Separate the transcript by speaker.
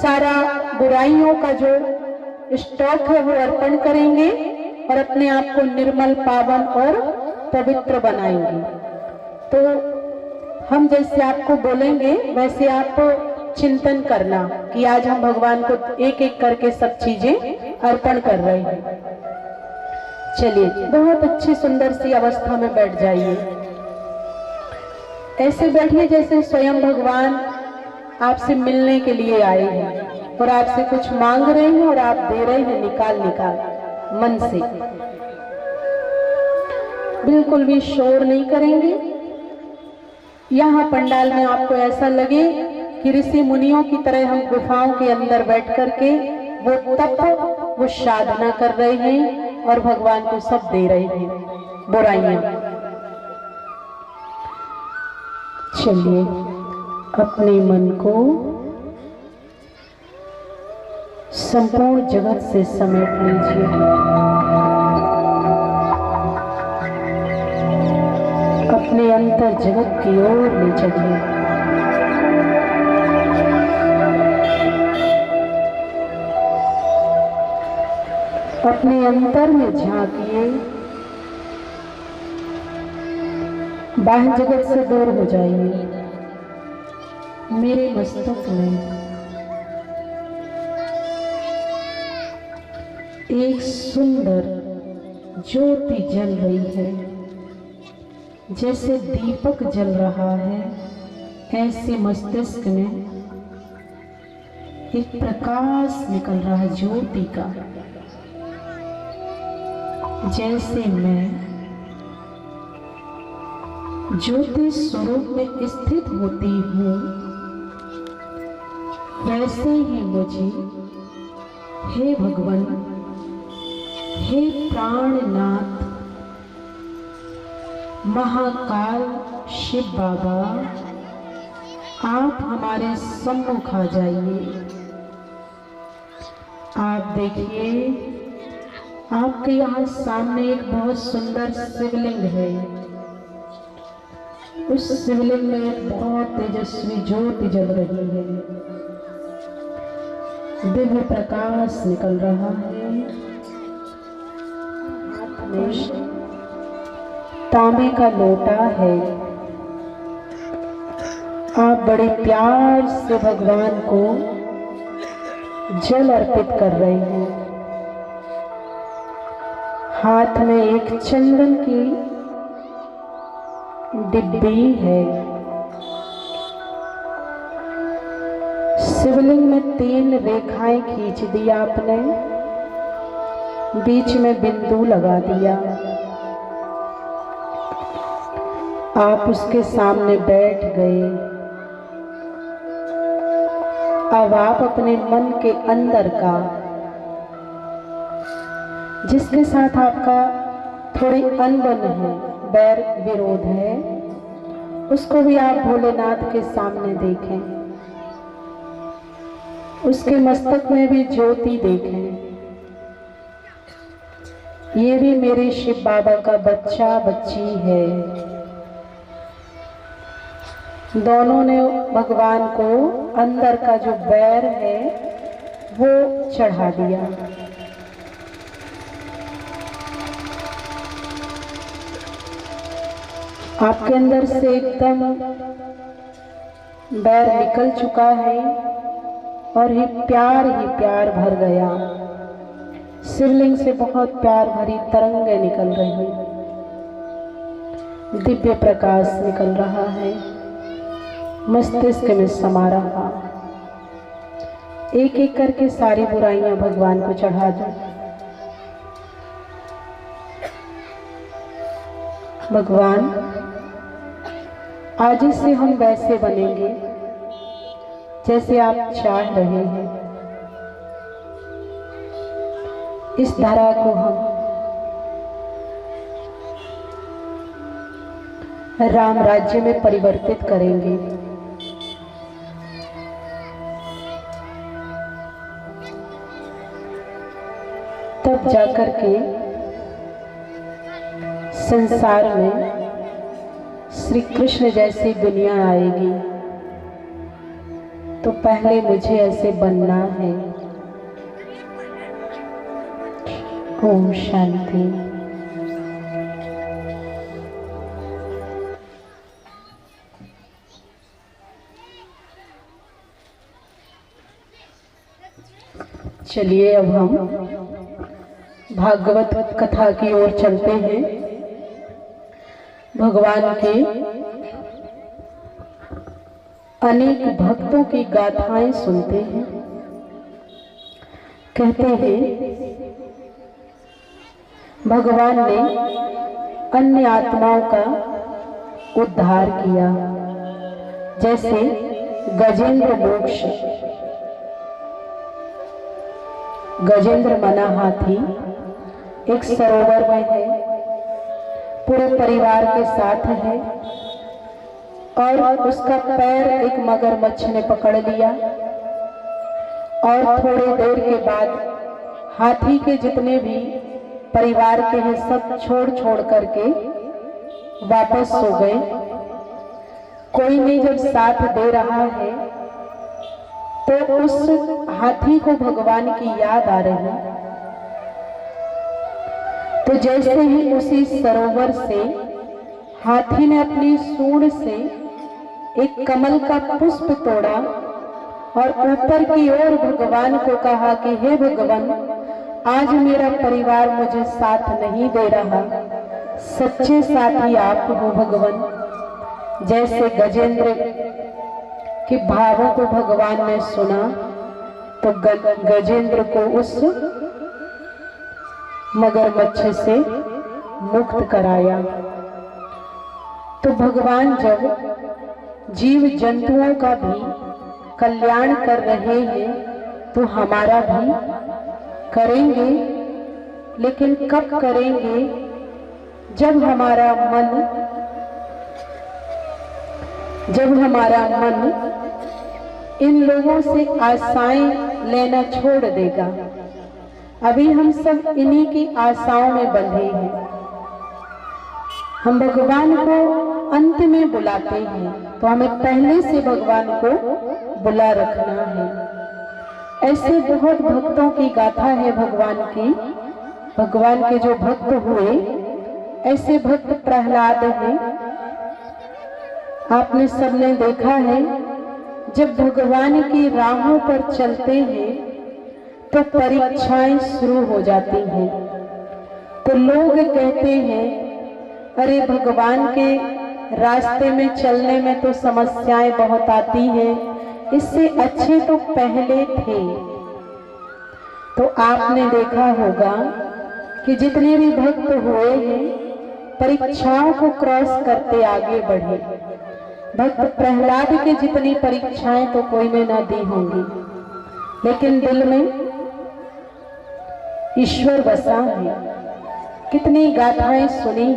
Speaker 1: सारा बुराइयों का जो स्टॉक है वो अर्पण करेंगे और अपने आप को निर्मल, पावन और पवित्र बनाएंगे। तो हम जैसे आपको बोलेंगे वैसे आप चिंतन करना कि आज हम भगवान को एक एक करके सब चीजें अर्पण कर रहे हैं। चलिए, बहुत अच्छी सुंदर सी अवस्था में बैठ जाइए। ऐसे बैठिए जैसे स्वयं भगवान आपसे मिलने के लिए आए हैं और आपसे कुछ मांग रहे हैं और आप दे रहे हैं निकाल मन से। बिल्कुल भी शोर नहीं करेंगे। यहाँ पंडाल में आपको ऐसा लगे कि ऋषि मुनियों की तरह हम गुफाओं के अंदर बैठ करके वो तप, वो साधना कर रहे हैं और भगवान को सब दे रहे हैं, बुराइयां। चलिए, अपने मन को संपूर्ण जगत से समेट लीजिए। अपने अंतर जगत की ओर ले चलिए। अपने अंतर में झांकिए। बाह्य जगत से दूर हो जाइए। मेरे मस्तक में एक सुंदर ज्योति जल रही है। जैसे दीपक जल रहा है, ऐसे मस्तिष्क में एक प्रकाश निकल रहा है ज्योति का। जैसे मैं ज्योति स्वरूप में स्थित होती हूँ, वैसे ही मुझे हे भगवान, हे प्राणनाथ महाकाल शिव बाबा, आप हमारे सम्मुख आ जाइए। आप देखिए, आपके यहाँ सामने एक बहुत सुंदर शिवलिंग है। उस शिवलिंग में एक बहुत तेजस्वी ज्योति जल रही है। दिव्य प्रकाश निकल रहा है। हाथ में तांबे का लोटा है। आप बड़े प्यार से भगवान को जल अर्पित कर रहे हैं। हाथ में एक चंदन की डिब्बी है। शिवलिंग में 3 रेखाएं खींच दी आपने, बीच में बिंदु लगा दिया। आप उसके सामने बैठ गए। अब आप अपने मन के अंदर का, जिसके साथ आपका थोड़ी अनबन है, बैर विरोध है, उसको भी आप भोलेनाथ के सामने देखें। उसके मस्तक में भी ज्योति देखें। ये भी मेरे शिव बाबा का बच्चा बच्ची है। दोनों ने भगवान को अंदर का जो बैर है वो चढ़ा दिया। आपके अंदर से एकदम बैर निकल चुका है और ही प्यार भर गया। शिवलिंग से बहुत प्यार भरी तरंगें निकल रही, दिव्य प्रकाश निकल रहा है, मस्तिष्क में समा रहा। एक एक करके सारी बुराइयां भगवान को चढ़ा दो। भगवान, आज से हम वैसे बनेंगे जैसे आप चाह रहे हैं। इस धरा को हम राम राज्य में परिवर्तित करेंगे। तब जाकर के संसार में श्री कृष्ण जैसी दुनिया आएगी। तो पहले मुझे ऐसे बनना है। ओम शांति। चलिए अब हम भागवत कथा की ओर चलते हैं। भगवान के अनेक भक्तों की गाथाएं सुनते हैं। कहते हैं भगवान ने अन्य आत्माओं का उद्धार किया, जैसे गजेंद्र मोक्ष। गजेंद्र मना हाथी एक सरोवर में है, पूरे परिवार के साथ है और उसका पैर एक मगरमच्छ ने पकड़ लिया और थोड़ी देर के बाद हाथी के जितने भी परिवार के हैं सब छोड़ करके वापस सो गए। कोई नहीं जब साथ दे रहा है तो उस हाथी को भगवान की याद आ रही। तो जैसे ही उसी सरोवर से हाथी ने अपनी सूंड से एक कमल का पुष्प तोड़ा और ऊपर की ओर भगवान को कहा कि हे भगवान, आज मेरा परिवार मुझे साथ नहीं दे रहा, सच्चे साथी आप हो भगवान। जैसे गजेंद्र के भावों को भगवान ने सुना तो गजेंद्र को उस मगरमच्छ से मुक्त कराया। तो भगवान जब जीव जंतुओं का भी कल्याण कर रहे हैं तो हमारा भी करेंगे, लेकिन कब करेंगे? जब हमारा मन इन लोगों से आशाएं लेना छोड़ देगा। अभी हम सब इन्हीं की आशाओं में बंधे हैं। हम भगवान को अंत में बुलाते हैं, तो हमें पहले से भगवान को बुला रखना है। ऐसे बहुत भक्तों की गाथा है भगवान की। भगवान के जो भक्त हुए, ऐसे भक्त प्रहलाद हैं। आपने सबने देखा है, जब भगवान की राहों पर चलते हैं तो परीक्षाएं शुरू हो जाती हैं। तो लोग कहते हैं, अरे भगवान के रास्ते में चलने में तो समस्याएं बहुत आती हैं, इससे अच्छे तो पहले थे। तो आपने देखा होगा कि जितने भी भक्त हुए हैं परीक्षाओं को क्रॉस करते आगे बढ़े। भक्त प्रहलाद के जितनी परीक्षाएं तो कोई ने ना दी होंगी, लेकिन दिल में ईश्वर बसा है। कितनी गाथाएं सुनी।